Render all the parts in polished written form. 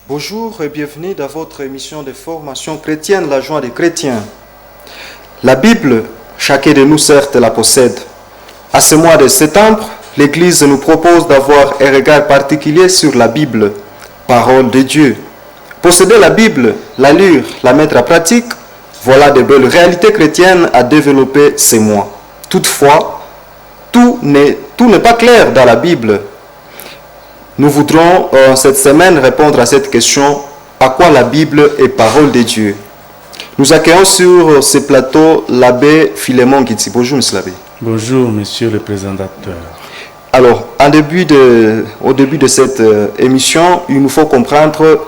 Bonjour et bienvenue dans votre émission de formation chrétienne, la joie des chrétiens. La Bible, chacun de nous certes la possède. À ce mois de septembre, l'Église nous propose d'avoir un regard particulier sur la Bible, parole de Dieu. Posséder la Bible, la lire, la mettre en pratique, voilà de belles réalités chrétiennes à développer ces mois. Toutefois, tout n'est pas clair dans la Bible. Nous voudrons cette semaine répondre à cette question: à quoi la Bible est parole de Dieu? Nous accueillons sur ce plateau l'abbé Philémon Gitsi. Bonjour, monsieur l'abbé. Bonjour, monsieur le présentateur. Alors, au début de cette émission, il nous faut comprendre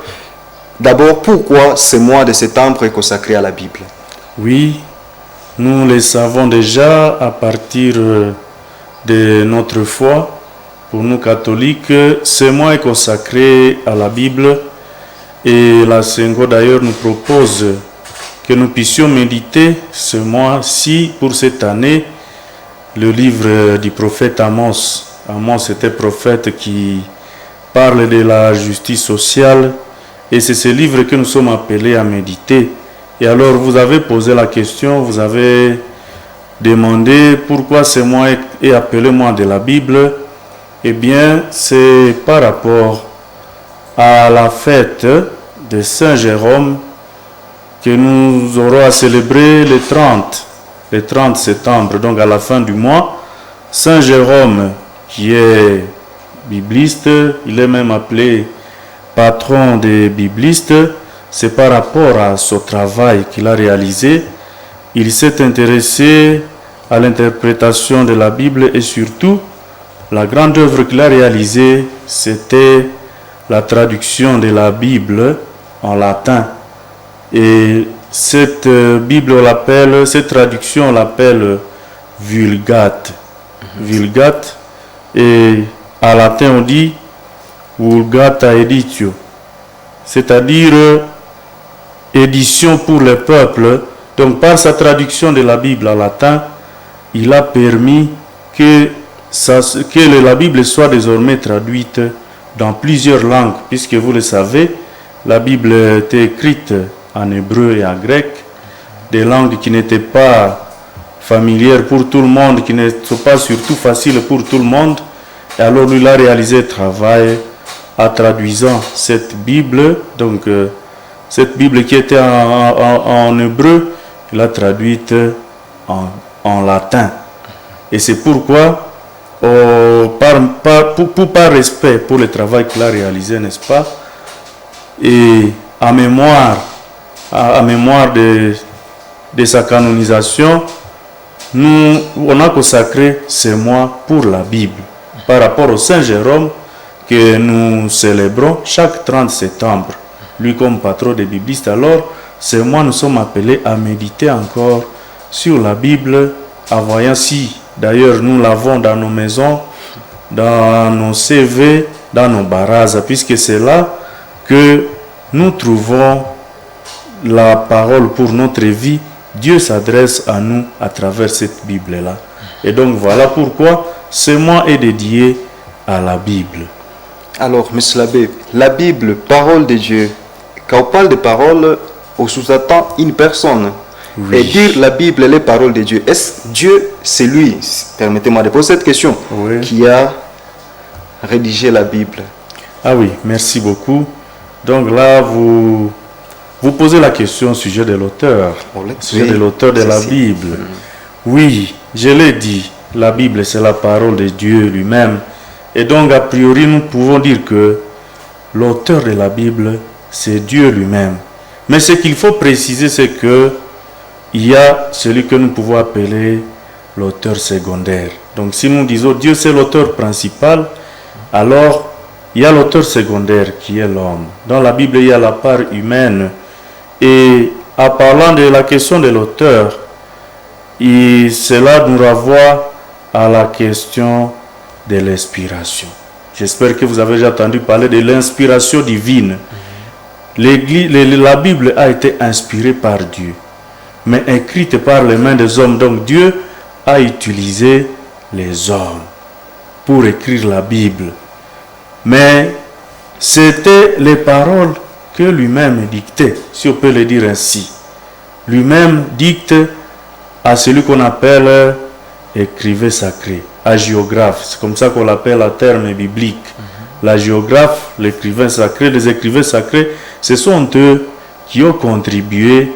d'abord pourquoi ce mois de septembre est consacré à la Bible. Oui, nous le savons déjà à partir de notre foi. Pour nous catholiques, ce mois est consacré à la Bible et la Sengo d'ailleurs nous propose que nous puissions méditer ce mois-ci pour cette année le livre du prophète Amos. Amos était prophète qui parle de la justice sociale et c'est ce livre que nous sommes appelés à méditer. Et alors vous avez posé la question, vous avez demandé pourquoi ce mois est appelé mois de la Bible. Eh bien, c'est par rapport à la fête de Saint Jérôme que nous aurons à célébrer le 30 septembre, donc à la fin du mois. Saint Jérôme, qui est bibliste, il est même appelé patron des biblistes, c'est par rapport à ce travail qu'il a réalisé. Il s'est intéressé à l'interprétation de la Bible et surtout, la grande œuvre qu'il a réalisée, c'était la traduction de la Bible en latin. Et cette Bible, cette traduction, on l'appelle Vulgate. Vulgate, et en latin on dit Vulgata Editio, c'est-à-dire édition pour le peuple. Donc par sa traduction de la Bible en latin, il a permis que la Bible soit désormais traduite dans plusieurs langues, puisque vous le savez, la Bible était écrite en hébreu et en grec, des langues qui n'étaient pas familières pour tout le monde, qui ne sont pas surtout faciles pour tout le monde. Et alors lui, il a réalisé un travail en traduisant cette Bible, donc cette Bible qui était en hébreu, il l'a traduite en latin. Et c'est pourquoi par respect pour le travail qu'il a réalisé, n'est-ce pas, et en mémoire de sa canonisation, on a consacré ce mois pour la Bible, par rapport au Saint Jérôme que nous célébrons chaque 30 septembre, lui comme patron des biblistes. Alors, ce mois, nous sommes appelés à méditer encore sur la Bible, en voyant si d'ailleurs nous l'avons dans nos maisons, dans nos CV, dans nos barazas, puisque c'est là que nous trouvons la parole pour notre vie. Dieu s'adresse à nous à travers cette Bible-là. Et donc voilà pourquoi ce mois est dédié à la Bible. Alors, monsieur l'abbé, la Bible, parole de Dieu, quand on parle de parole, on sous-entend une personne. Oui. Et dire la Bible, les paroles de Dieu. Est-ce Dieu, c'est lui, permettez-moi de poser cette question, oui, qui a rédigé la Bible? Ah oui, merci beaucoup. Donc là, vous posez la question au sujet de l'auteur, de la Bible. Oui, je l'ai dit, la Bible, c'est la parole de Dieu lui-même. Et donc, a priori, nous pouvons dire que l'auteur de la Bible, c'est Dieu lui-même. Mais ce qu'il faut préciser, c'est que il y a celui que nous pouvons appeler l'auteur secondaire. Donc si nous disons Dieu c'est l'auteur principal, alors il y a l'auteur secondaire qui est l'homme. Dans la Bible, il y a la part humaine. Et en parlant de la question de l'auteur, cela nous renvoie à la question de l'inspiration. J'espère que vous avez déjà entendu parler de l'inspiration divine. La Bible a été inspirée par Dieu, mais écrite par les mains des hommes. Donc Dieu a utilisé les hommes pour écrire la Bible. Mais c'était les paroles que lui-même dictait, si on peut le dire ainsi. Lui-même dicte à celui qu'on appelle écrivain sacré, hagiographe. C'est comme ça qu'on l'appelle en terme biblique. L'hagiographe, l'écrivain sacré, les écrivains sacrés, ce sont eux qui ont contribué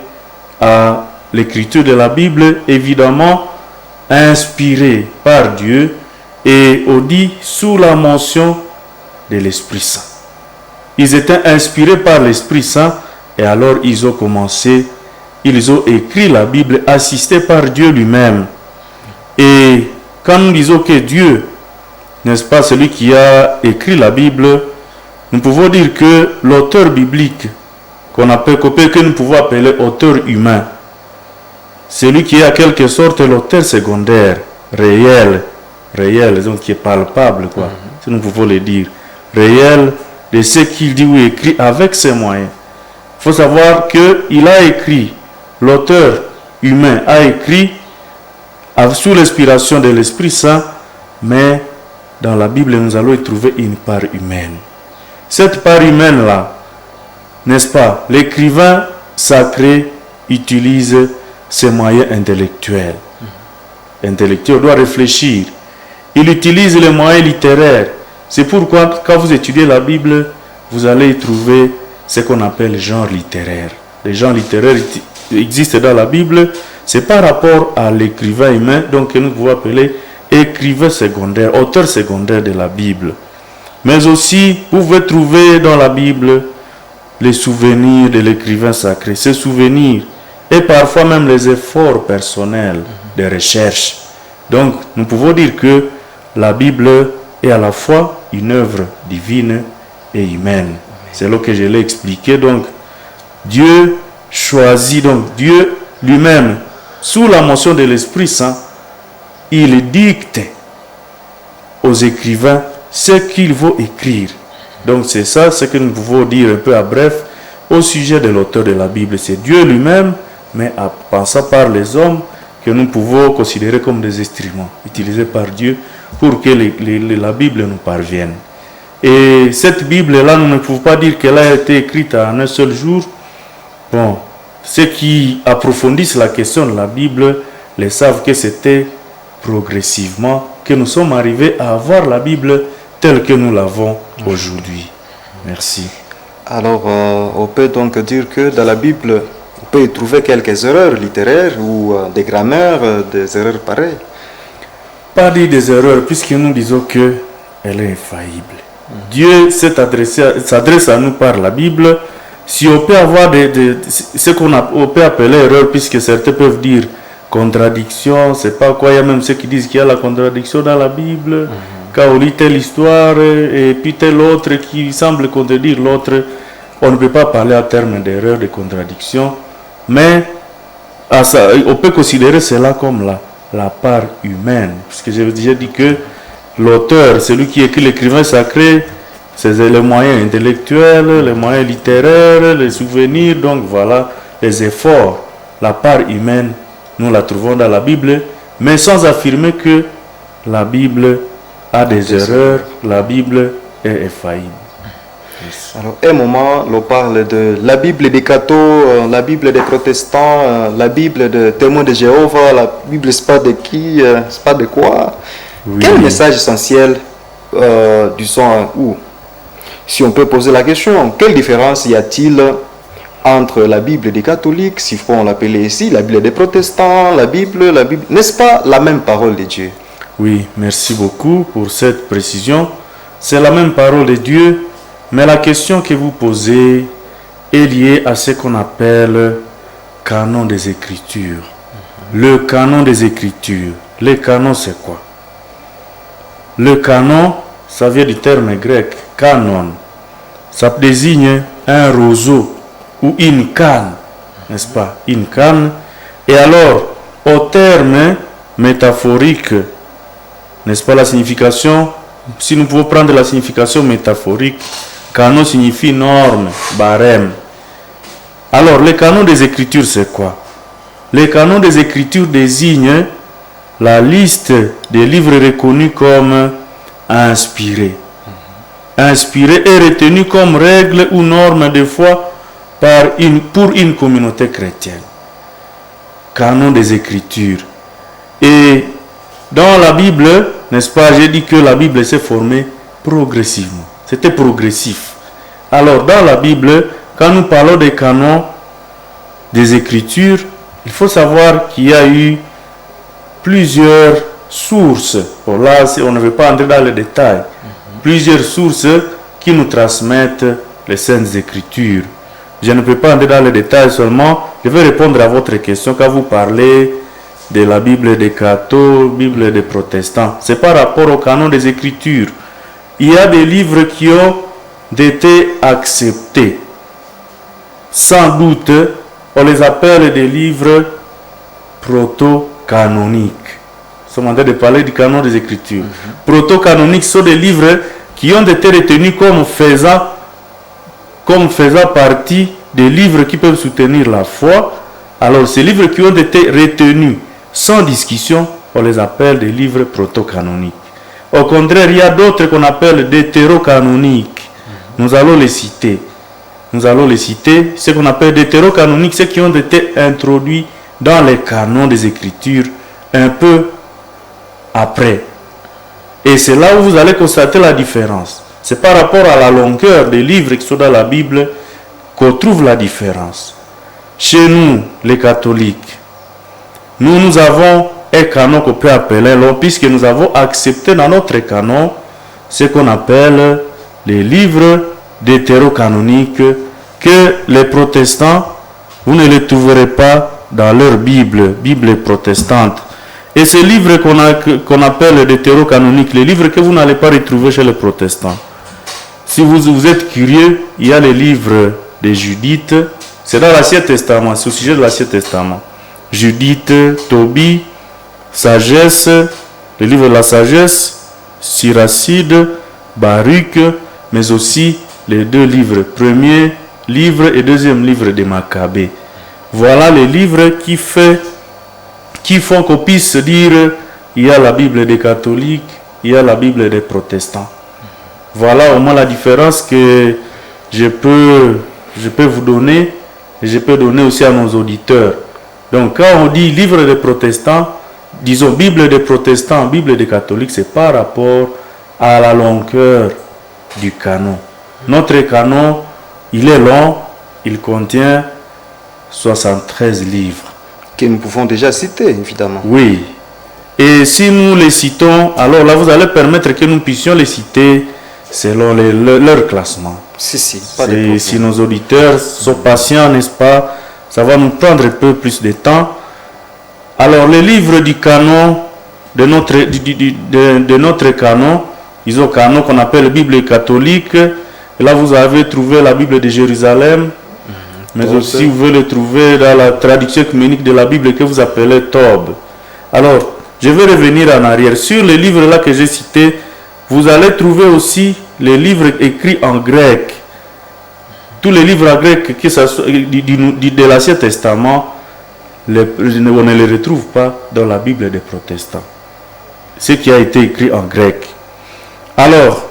à l'écriture de la Bible, évidemment inspirée par Dieu et on dit sous la mention de l'Esprit Saint. Ils étaient inspirés par l'Esprit Saint et alors ils ont commencé, ils ont écrit la Bible assistés par Dieu lui-même. Et quand nous disons que Dieu, n'est-ce pas, celui qui a écrit la Bible, nous pouvons dire que l'auteur biblique, que nous pouvons appeler auteur humain, celui qui est en quelque sorte l'auteur secondaire, réel, donc qui est palpable, quoi, si nous pouvons le dire, réel de ce qu'il dit ou écrit avec ses moyens. Il faut savoir qu'il a écrit, l'auteur humain a écrit sous l'inspiration de l'Esprit Saint, mais dans la Bible, nous allons y trouver une part humaine. Cette part humaine-là, n'est-ce pas, l'écrivain sacré utilise ses moyens intellectuels. Intellectuel doit réfléchir. Il utilise les moyens littéraires. C'est pourquoi, quand vous étudiez la Bible, vous allez y trouver ce qu'on appelle genre littéraire. Les genres littéraires existent dans la Bible. C'est par rapport à l'écrivain humain, donc que nous pouvons appeler écrivain secondaire, auteur secondaire de la Bible. Mais aussi, vous pouvez trouver dans la Bible les souvenirs de l'écrivain sacré. Ces souvenirs et parfois même les efforts personnels de recherche. Donc, nous pouvons dire que la Bible est à la fois une œuvre divine et humaine. C'est là que je l'ai expliqué. Donc, Dieu choisit, donc Dieu lui-même, sous la mention de l'Esprit Saint, il dicte aux écrivains ce qu'ils vont écrire. Donc, c'est ça ce que nous pouvons dire un peu à bref au sujet de l'auteur de la Bible. C'est Dieu lui-même, mais en passant par les hommes que nous pouvons considérer comme des instruments utilisés par Dieu pour que la Bible nous parvienne. Et cette Bible-là, nous ne pouvons pas dire qu'elle a été écrite en un seul jour. Bon, ceux qui approfondissent la question de la Bible les savent que c'était progressivement que nous sommes arrivés à avoir la Bible telle que nous l'avons aujourd'hui. Merci. Alors, on peut donc dire que dans la Bible, on peut y trouver quelques erreurs littéraires ou des grammaires, des erreurs pareilles. Pas dire des erreurs, puisque nous disons qu'elle est infaillible. Dieu s'adresse à nous par la Bible. Si on peut avoir ce qu'on peut appeler erreur, puisque certains peuvent dire contradiction, c'est pas quoi, il y a même ceux qui disent qu'il y a la contradiction dans la Bible. Quand on lit telle histoire et puis telle autre qui semble contredire l'autre, on ne peut pas parler en termes d'erreur, de contradiction, mais on peut considérer cela comme la part humaine, puisque j'ai déjà dit que l'auteur, celui qui écrit l'écrivain sacré, c'est les moyens intellectuels, les moyens littéraires, les souvenirs, donc voilà, les efforts. La part humaine, nous la trouvons dans la Bible, mais sans affirmer que la Bible a des erreurs, la Bible est infaillible. Alors, un moment, on parle de la Bible des cathos, la Bible des protestants, la Bible des témoins de Jéhovah, la Bible, c'est pas de qui, c'est pas de quoi. Oui. Quel message essentiel du son ou si on peut poser la question, quelle différence y a-t-il entre la Bible des catholiques, si on l'appelait ici, la Bible des protestants, la Bible, n'est-ce pas la même parole de Dieu? Oui, merci beaucoup pour cette précision. C'est la même parole de Dieu, mais la question que vous posez est liée à ce qu'on appelle canon des Écritures. Le canon des Écritures. Le canon, c'est quoi? Le canon, ça vient du terme grec, canon. Ça désigne un roseau ou une canne, n'est-ce pas? Une canne. Et alors, au terme métaphorique, n'est-ce pas la signification? Si nous pouvons prendre la signification métaphorique, canon signifie norme, barème. Alors, le canon des Écritures, c'est quoi? Le canon des Écritures désigne la liste des livres reconnus comme inspirés. Inspirés et retenus comme règle ou norme de foi pour une communauté chrétienne. Canon des Écritures. Et dans la Bible, n'est-ce pas, j'ai dit que la Bible s'est formée progressivement. C'était progressif. Alors, dans la Bible, quand nous parlons des canons des Écritures, il faut savoir qu'il y a eu plusieurs sources. Bon, là, on ne veut pas entrer dans les détails. Plusieurs sources qui nous transmettent les Saintes Écritures. Je ne peux pas entrer dans les détails seulement. Je vais répondre à votre question quand vous parlez de la Bible des cathos, Bible des protestants. C'est par rapport au canon des Écritures. Il y a des livres qui ont été acceptés. Sans doute, on les appelle des livres proto-canoniques. Nous sommes en train de parler du canon des Écritures. Proto-canoniques sont des livres qui ont été retenus comme faisant partie des livres qui peuvent soutenir la foi. Alors, ces livres qui ont été retenus sans discussion, on les appelle des livres proto-canoniques. Au contraire, il y a d'autres qu'on appelle deutérocanoniques. Nous allons les citer. Ce qu'on appelle deutérocanoniques, ceux qui ont été introduits dans les canons des Écritures un peu après. Et c'est là où vous allez constater la différence. C'est par rapport à la longueur des livres qui sont dans la Bible qu'on trouve la différence. Chez nous, les catholiques, nous avons un canon qu'on peut appeler long, puisque nous avons accepté dans notre canon ce qu'on appelle les livres deutérocanoniques, que les protestants, vous ne les trouverez pas dans leur Bible protestante. Et ces livres qu'on appelle deutérocanoniques, les livres que vous n'allez pas retrouver chez les protestants. Si vous êtes curieux, il y a les livres de Judith, c'est dans l'Ancien Testament, c'est au sujet de l'Ancien Testament. Judith, Tobie, Sagesse, le livre de la Sagesse, Siracide, Baruch, mais aussi les deux livres, premier livre et deuxième livre de Maccabée. Voilà les livres qui font qu'on puisse dire il y a la Bible des catholiques, il y a la Bible des protestants. Voilà au moins la différence que je peux vous donner et je peux donner aussi à nos auditeurs. Donc quand on dit livre des protestants, disons Bible des protestants, Bible des catholiques, c'est par rapport à la longueur du canon. Notre canon, il est long, il contient 73 livres. Que nous pouvons déjà citer, évidemment. Oui. Et si nous les citons, alors là, vous allez permettre que nous puissions les citer selon leur classement. Pas de problème. Si nos auditeurs sont patients, n'est-ce pas, ça va nous prendre un peu plus de temps. Alors, les livres du canon, de notre canon, ils ont un canon qu'on appelle Bible catholique. Et là, vous avez trouvé la Bible de Jérusalem, mais aussi vous pouvez le trouver dans la traduction œcuménique de la Bible que vous appelez Tob. Alors, je vais revenir en arrière. Sur les livres là que j'ai cités, vous allez trouver aussi les livres écrits en grec. Tous les livres en grec de l'Ancien Testament, on ne les retrouve pas dans la Bible des protestants. Ce qui a été écrit en grec. Alors,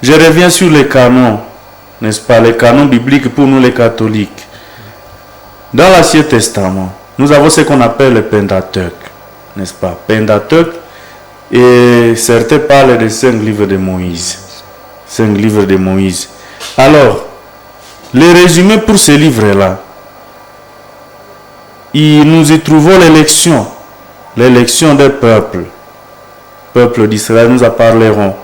je reviens sur les canons, n'est-ce pas, les canons bibliques pour nous les catholiques. Dans l'Ancien Testament, nous avons ce qu'on appelle le Pentateuque, n'est-ce pas, Pentateuque, et certains parlent des 5 livres de Moïse. 5 livres de Moïse. Alors, les résumés pour ces livres-là, nous y trouvons l'élection des peuples. Peuple d'Israël, nous en parlerons.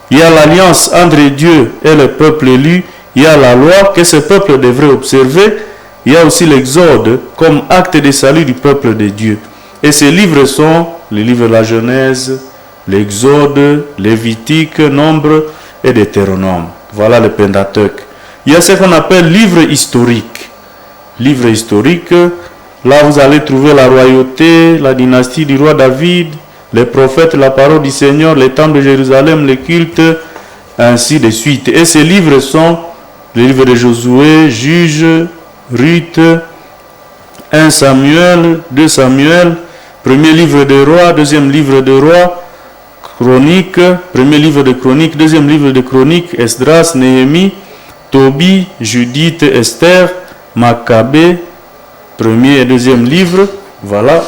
Il y a l'alliance entre Dieu et le peuple élu. Il y a la loi que ce peuple devrait observer. Il y a aussi l'Exode comme acte de salut du peuple de Dieu. Et ces livres sont les livres de la Genèse, l'Exode, Lévitique, Nombre et Deutéronome. Voilà le Pentateuque. Il y a ce qu'on appelle livre historique. Livre historique, là vous allez trouver la royauté, la dynastie du roi David, les prophètes, la parole du Seigneur, les temples de Jérusalem, les cultes, ainsi de suite. Et ces livres sont les livres de Josué, Juges, Ruth, 1 Samuel, 2 Samuel, premier livre de Rois, deuxième livre de Rois, Chronique, premier livre de Chronique, deuxième livre de Chronique, Esdras, Néhémie, Tobie, Judith, Esther, Maccabée, premier et deuxième livre, voilà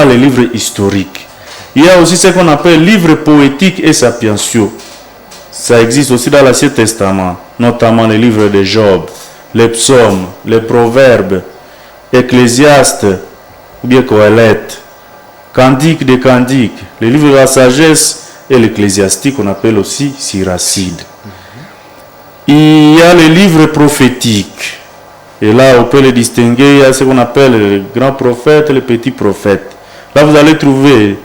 les livres historiques. Il y a aussi ce qu'on appelle livres poétiques et sapientiaux. Ça existe aussi dans l'Ancien Testament, notamment les livres de Job, les psaumes, les proverbes, Ecclésiaste ou bien Coëlette, Cantique des Cantiques, les livres de la sagesse et l'Ecclésiastique qu'on appelle aussi Siracide. Il y a les livres prophétiques. Et là, on peut les distinguer. Il y a ce qu'on appelle les grands prophètes et les petits prophètes. Là, vous allez trouver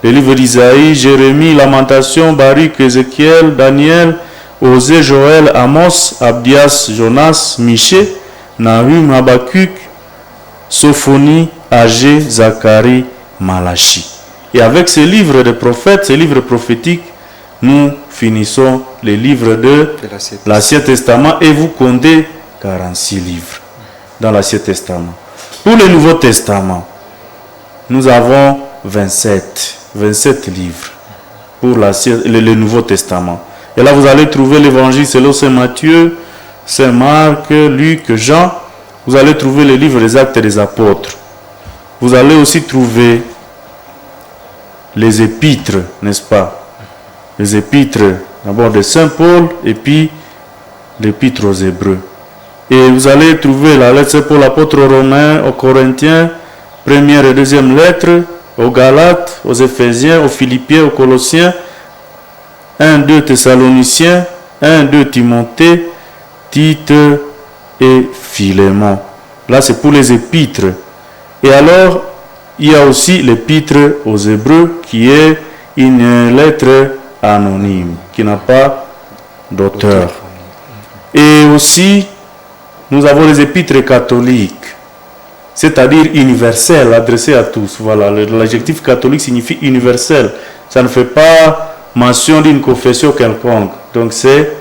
les livres d'Isaïe, Jérémie, Lamentation, Baruch, Ézéchiel, Daniel, Osée, Joël, Amos, Abdias, Jonas, Michée, Nahum, Habakkuk, Sophonie, Agé, Zacharie, Malachi. Et avec ces livres de prophètes, ces livres prophétiques, nous finissons les livres de l'Ancien Testament et vous comptez 46 livres dans l'Ancien Testament. Pour le Nouveau Testament, nous avons 27 livres pour le Nouveau Testament. Et là, vous allez trouver l'Évangile selon Saint Matthieu, Saint Marc, Luc, Jean. Vous allez trouver les livres des Actes des Apôtres. Vous allez aussi trouver les épîtres, n'est-ce pas? Les épîtres d'abord de Saint Paul et puis l'épître aux Hébreux. Et vous allez trouver la lettre de Paul, l'apôtre aux Romains, aux Corinthiens, première et deuxième lettre, aux Galates, aux Éphésiens, aux Philippiens, aux Colossiens, 1-2 Thessaloniciens, 1-2 Timothée, Tite et Philémon. Là, c'est pour les épîtres. Et alors, il y a aussi l'épître aux Hébreux qui est une lettre anonyme, qui n'a pas d'auteur. Et aussi, nous avons les épîtres catholiques, c'est-à-dire universelles, adressées à tous. Voilà, l'adjectif catholique signifie universel. Ça ne fait pas mention d'une confession quelconque. Donc c'est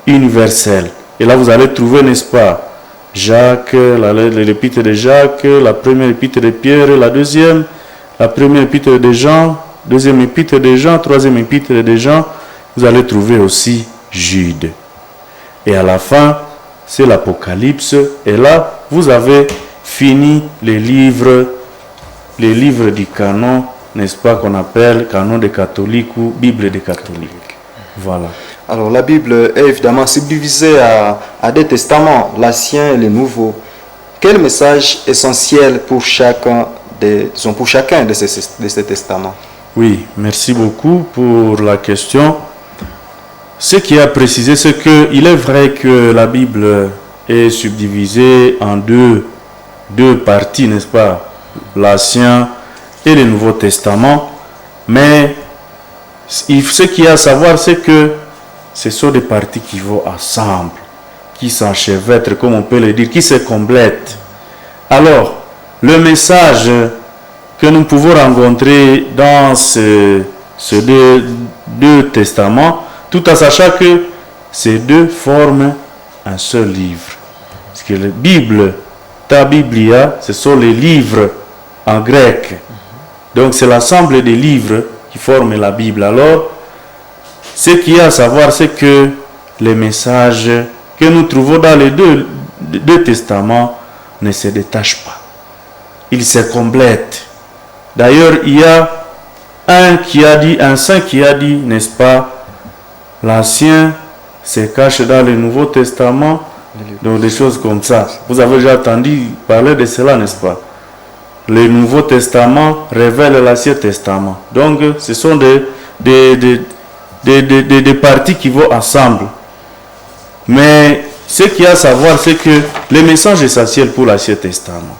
universel. Et là, vous allez trouver, n'est-ce pas, Jacques, l'épître de Jacques, la première épître de Pierre, la deuxième, la première épître de Jean, deuxième épître de Jean, troisième épître de Jean. Vous allez trouver aussi Jude. Et à la fin, c'est l'Apocalypse. Et là, vous avez fini les livres du canon, n'est-ce pas, qu'on appelle canon des catholiques ou Bible des catholiques. Voilà. Alors la Bible est évidemment subdivisée à des testaments, l'Ancien et le Nouveau. Quel message essentiel pour chacun de ces testaments? Oui, merci beaucoup pour la question. Ce qui a précisé, c'est qu'il est vrai que la Bible est subdivisée en deux parties, n'est-ce pas, l'Ancien et le Nouveau Testament, mais ce qu'il y a à savoir, c'est que ce sont des parties qui vont ensemble, qui s'enchevêtrent, comme on peut le dire, qui se complètent. Alors, le message que nous pouvons rencontrer dans ces deux testaments, tout en sachant que ces deux forment un seul livre. Parce que la Bible, ta Biblia, ce sont les livres en grec. Donc c'est l'ensemble des livres qui forment la Bible. Alors, ce qu'il y a à savoir, c'est que les messages que nous trouvons dans les deux testaments ne se détachent pas. Ils se complètent. D'ailleurs, il y a un saint qui a dit, n'est-ce pas, l'Ancien se cache dans le Nouveau Testament, donc des choses comme ça. Vous avez déjà entendu parler de cela, n'est-ce pas? Le Nouveau Testament révèle l'Ancien Testament. Donc, ce sont des parties qui vont ensemble. Mais ce qu'il y a à savoir, c'est que les messages essentiels pour l'Ancien Testament,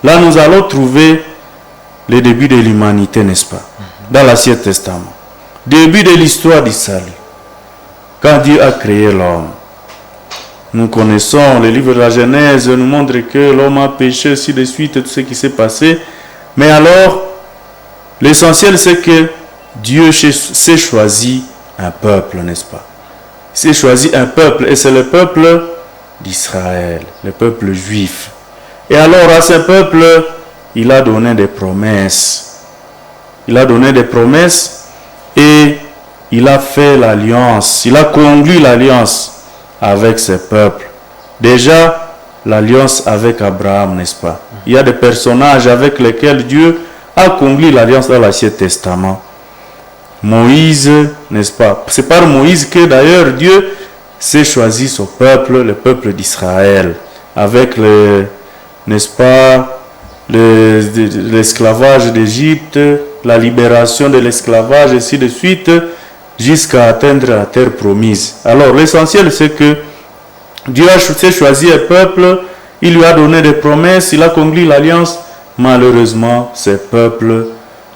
là, nous allons trouver le début de l'humanité, n'est-ce pas? Dans l'Ancien Testament. Début de l'histoire du salut. Quand Dieu a créé l'homme. Nous connaissons, le livre de la Genèse nous montre que l'homme a péché, ainsi de suite, tout ce qui s'est passé. Mais alors, l'essentiel, c'est que Dieu s'est choisi un peuple, n'est-ce pas? Il s'est choisi un peuple, et c'est le peuple d'Israël, le peuple juif. Et alors, à ce peuple, il a donné des promesses. Il a donné des promesses et il a fait l'alliance. Il a conclu l'alliance avec ce peuple. Déjà, l'alliance avec Abraham, n'est-ce pas? Il y a des personnages avec lesquels Dieu a accompli l'alliance dans l'Ancien Testament. Moïse, n'est-ce pas? C'est par Moïse que d'ailleurs Dieu s'est choisi son peuple, le peuple d'Israël, avec n'est-ce pas, l'esclavage d'Égypte, la libération de l'esclavage, et ainsi de suite, jusqu'à atteindre la terre promise. Alors l'essentiel, c'est que Dieu s'est choisi un peuple, il lui a donné des promesses, il a accompli l'alliance. Malheureusement, ce peuple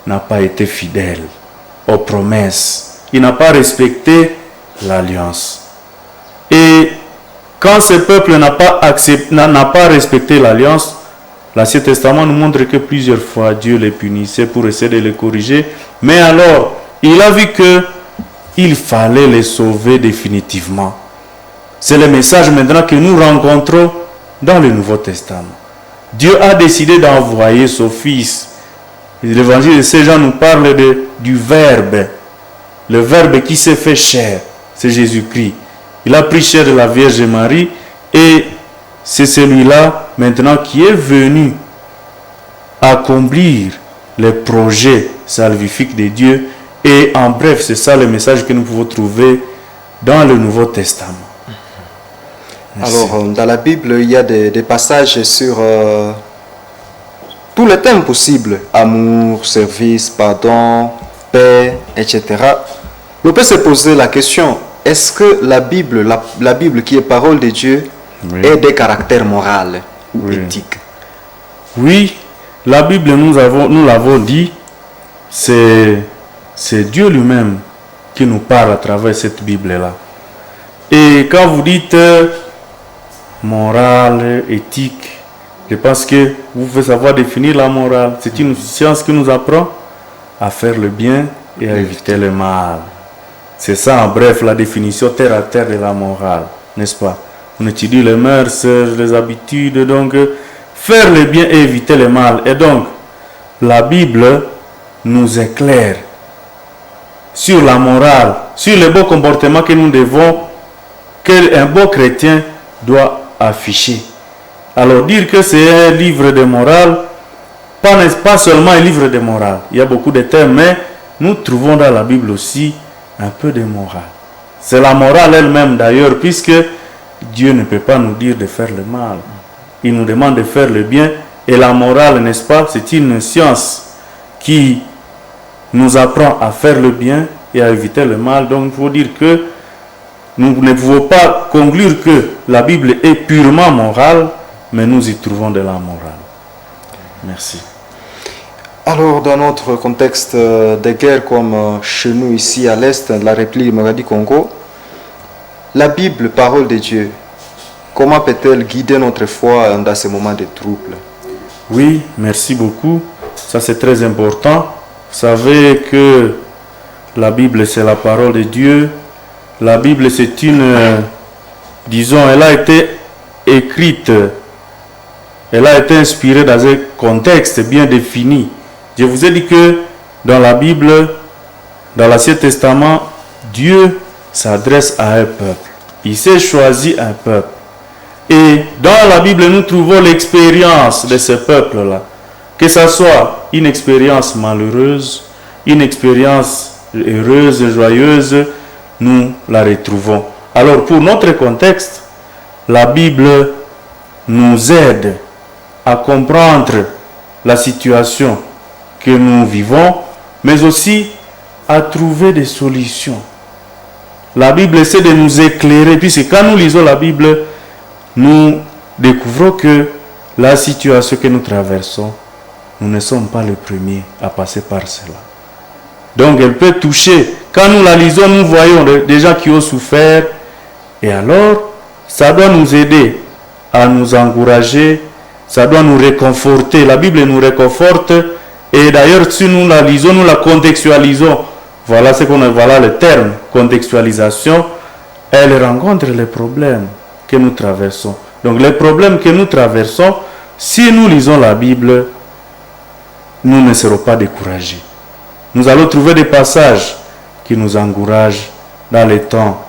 n'a pas été fidèle aux promesses. Il n'a pas respecté l'alliance. Et quand ce peuple n'a pas respecté l'alliance, l'Ancien Testament nous montre que plusieurs fois Dieu les punissait pour essayer de les corriger. Mais alors, il a vu qu'il fallait les sauver définitivement. C'est le message maintenant que nous rencontrons dans le Nouveau Testament. Dieu a décidé d'envoyer son Fils. L'évangile de Saint Jean nous parle du Verbe. Le Verbe qui s'est fait chair, c'est Jésus-Christ. Il a pris chair de la Vierge Marie et c'est celui-là maintenant qui est venu accomplir les projets salvifiques de Dieu. Et en bref, c'est ça le message que nous pouvons trouver dans le Nouveau Testament. Merci. Alors, dans la Bible, il y a des passages sur tous les thèmes possibles. Amour, service, pardon, paix, etc. On peut se poser la question, est-ce que la Bible qui est parole de Dieu, est des caractères moraux ou éthiques? Oui, la Bible, nous l'avons dit, c'est Dieu lui-même qui nous parle à travers cette Bible-là. Et quand vous dites morale, éthique, je pense que vous pouvez savoir définir la morale. C'est une science qui nous apprend à faire le bien et à éviter le mal. C'est ça en bref la définition terre à terre de la morale, n'est-ce pas? On étudie les mœurs, les habitudes, donc faire le bien et éviter le mal. Et donc, la Bible nous éclaire sur la morale, sur le bon comportement que nous devons, qu'un bon chrétien doit afficher. Alors dire que c'est un livre de morale, pas seulement un livre de morale, il y a beaucoup de thèmes, mais nous trouvons dans la Bible aussi un peu de morale. C'est la morale elle-même d'ailleurs, puisque Dieu ne peut pas nous dire de faire le mal. Il nous demande de faire le bien. Et la morale, n'est-ce pas, c'est une science qui nous apprend à faire le bien et à éviter le mal. Donc il faut dire que nous ne pouvons pas conclure que la Bible est purement morale, mais nous y trouvons de la morale. Merci. Alors, dans notre contexte de guerre comme chez nous ici à l'est de la République démocratique du Congo, la Bible, parole de Dieu, comment peut-elle guider notre foi dans ces moments de trouble? Oui, merci beaucoup. Ça c'est très important. Vous savez que la Bible c'est la parole de Dieu. La Bible c'est elle a été écrite, elle a été inspirée dans un contexte bien défini. Je vous ai dit que dans la Bible, dans l'Ancien Testament, Dieu s'adresse à un peuple. Il s'est choisi un peuple. Et dans la Bible, nous trouvons l'expérience de ce peuple-là. Que ce soit une expérience malheureuse, une expérience heureuse, joyeuse, nous la retrouvons. Alors pour notre contexte, la Bible nous aide à comprendre la situation que nous vivons, mais aussi à trouver des solutions. La Bible essaie de nous éclairer, puisque quand nous lisons la Bible, nous découvrons que la situation que nous traversons, nous ne sommes pas les premiers à passer par cela. Donc elle peut toucher. Quand nous la lisons, nous voyons des gens qui ont souffert. Et alors, ça doit nous aider à nous encourager, ça doit nous réconforter. La Bible nous réconforte. Et d'ailleurs, si nous la lisons, nous la contextualisons. Voilà le terme, contextualisation. Elle rencontre les problèmes que nous traversons. Donc les problèmes que nous traversons, si nous lisons la Bible, nous ne serons pas découragés. Nous allons trouver des passages qui nous encouragent dans les temps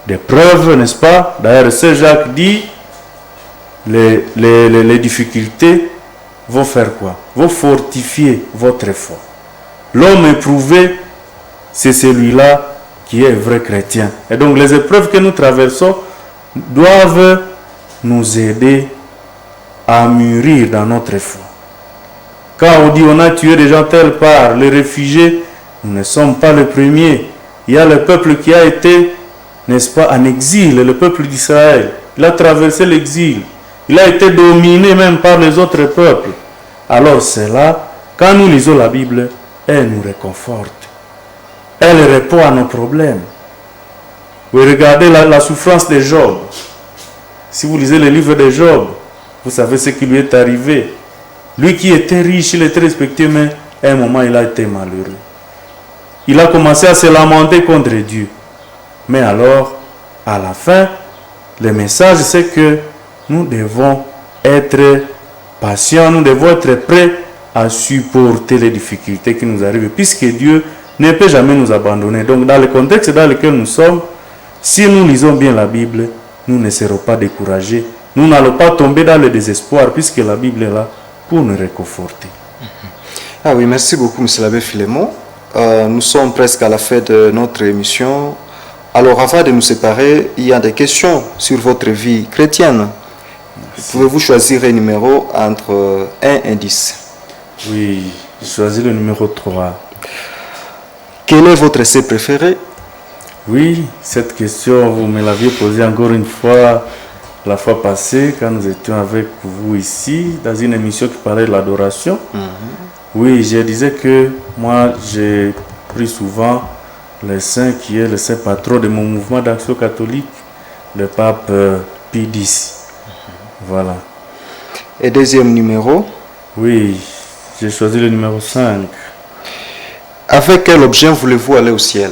d'épreuve, n'est-ce pas? D'ailleurs, Saint Jacques dit, les difficultés vont faire quoi? Vont fortifier votre foi. L'homme éprouvé, c'est celui-là qui est vrai chrétien. Et donc les épreuves que nous traversons doivent nous aider à mûrir dans notre foi. Quand on dit on a tué des gens telle part, les réfugiés, nous ne sommes pas les premiers. Il y a le peuple qui a été, n'est-ce pas, en exil, le peuple d'Israël. Il a traversé l'exil. Il a été dominé même par les autres peuples. Alors c'est là, quand nous lisons la Bible, elle nous réconforte. Elle répond à nos problèmes. Vous regardez la souffrance de Job. Si vous lisez le livre de Job, vous savez ce qui lui est arrivé. Lui qui était riche, il était respecté, mais à un moment, il a été malheureux. Il a commencé à se lamenter contre Dieu. Mais alors, à la fin, le message, c'est que nous devons être patients, nous devons être prêts à supporter les difficultés qui nous arrivent, puisque Dieu ne peut jamais nous abandonner. Donc, dans le contexte dans lequel nous sommes, si nous lisons bien la Bible, nous ne serons pas découragés. Nous n'allons pas tomber dans le désespoir, puisque la Bible est là pour nous réconforter. Ah oui, merci beaucoup, M. l'abbé Philémon. Nous sommes presque à la fin de notre émission. Alors, avant de nous séparer, il y a des questions sur votre vie chrétienne. Pouvez-vous choisir un numéro entre 1 et 10? Oui, je choisis le numéro 3. Quel est votre essai préféré? Oui, cette question, vous me l'aviez posée encore une fois la fois passée, quand nous étions avec vous ici, dans une émission qui parlait de l'adoration. Oui, je disais que moi, j'ai pris souvent le saint qui est le saint patron de mon mouvement d'action catholique, le pape Pie X. Voilà. Et deuxième numéro? Oui, j'ai choisi le numéro 5. Avec quel objet voulez-vous aller au ciel?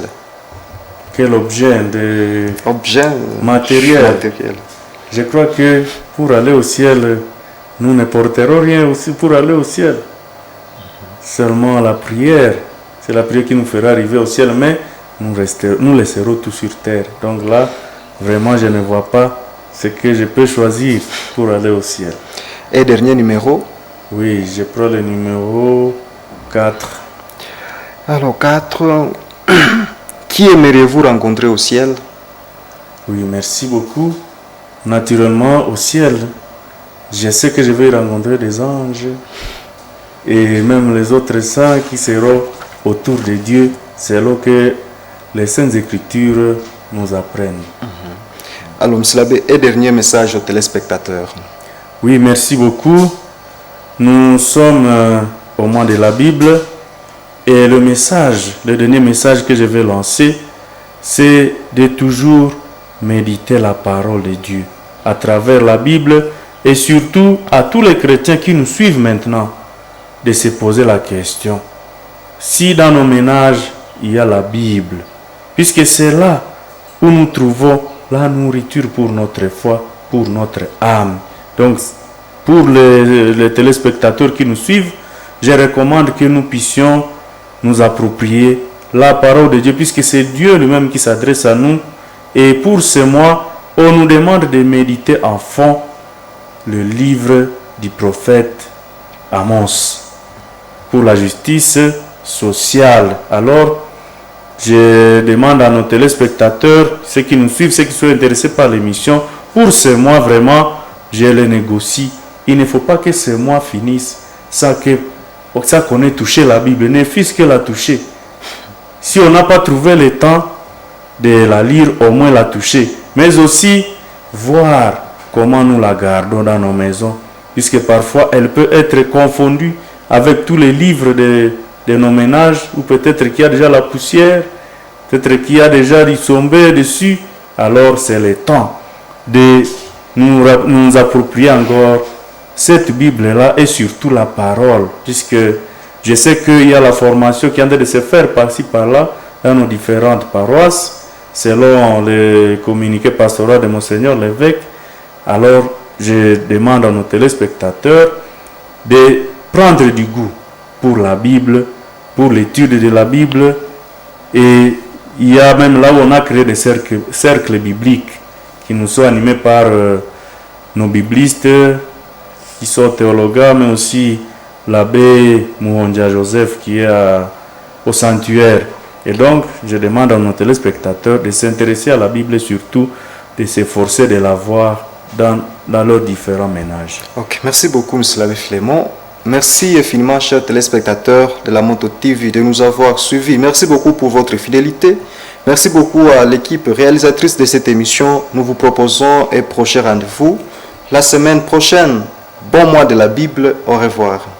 Quel objet? Objet matériel. Je crois que pour aller au ciel, nous ne porterons rien aussi pour aller au ciel. Seulement la prière. C'est la prière qui nous fera arriver au ciel, mais nous laisserons tout sur terre. Donc là, vraiment, je ne vois pas ce que je peux choisir pour aller au ciel. Et dernier numéro? Oui, je prends le numéro 4. Alors, 4. Qui aimeriez-vous rencontrer au ciel? Oui, merci beaucoup. Naturellement, au ciel, je sais que je vais rencontrer des anges et même les autres saints qui seront autour de Dieu, selon que les Saintes Écritures nous apprennent. Alors, M. l'abbé, et dernier message aux téléspectateurs. Oui, merci beaucoup. Nous sommes au mois de la Bible et le dernier message que je vais lancer, c'est de toujours méditer la parole de Dieu à travers la Bible et surtout à tous les chrétiens qui nous suivent maintenant de se poser la question si dans nos ménages il y a la Bible, puisque c'est là où nous trouvons la nourriture pour notre foi, pour notre âme. Donc pour les téléspectateurs qui nous suivent, je recommande que nous puissions nous approprier la parole de Dieu, puisque c'est Dieu lui-même qui s'adresse à nous. Et pour ce mois, on nous demande de méditer en fond le livre du prophète Amos pour la justice sociale. Alors, je demande à nos téléspectateurs, ceux qui nous suivent, ceux qui sont intéressés par l'émission, pour ce mois, vraiment, je les négocie. Il ne faut pas que ce mois finisse sans qu'on ait touché la Bible, ne fût-ce que la toucher. Si on n'a pas trouvé le temps de la lire, au moins la toucher, mais aussi voir comment nous la gardons dans nos maisons, puisque parfois elle peut être confondue avec tous les livres de nos ménages, ou peut-être qu'il y a déjà la poussière, peut-être qu'il y a déjà du sombre dessus. Alors c'est le temps de nous approprier encore cette Bible-là et surtout la parole, puisque je sais qu'il y a la formation qui est en train de se faire par-ci par-là dans nos différentes paroisses, selon les communiqués pastoraux de Monseigneur l'évêque. Alors, je demande à nos téléspectateurs de prendre du goût pour la Bible, pour l'étude de la Bible. Et il y a même là où on a créé des cercles bibliques qui nous sont animés par nos biblistes qui sont théologues, mais aussi l'abbé Mouhondia Joseph qui est au sanctuaire. Et donc, je demande à nos téléspectateurs de s'intéresser à la Bible et surtout de s'efforcer de la voir dans leurs différents ménages. Ok, merci beaucoup, M. l'abbé Philémon. Merci infiniment, chers téléspectateurs de la Moto TV, de nous avoir suivis. Merci beaucoup pour votre fidélité. Merci beaucoup à l'équipe réalisatrice de cette émission. Nous vous proposons un prochain rendez-vous la semaine prochaine. Bon mois de la Bible. Au revoir.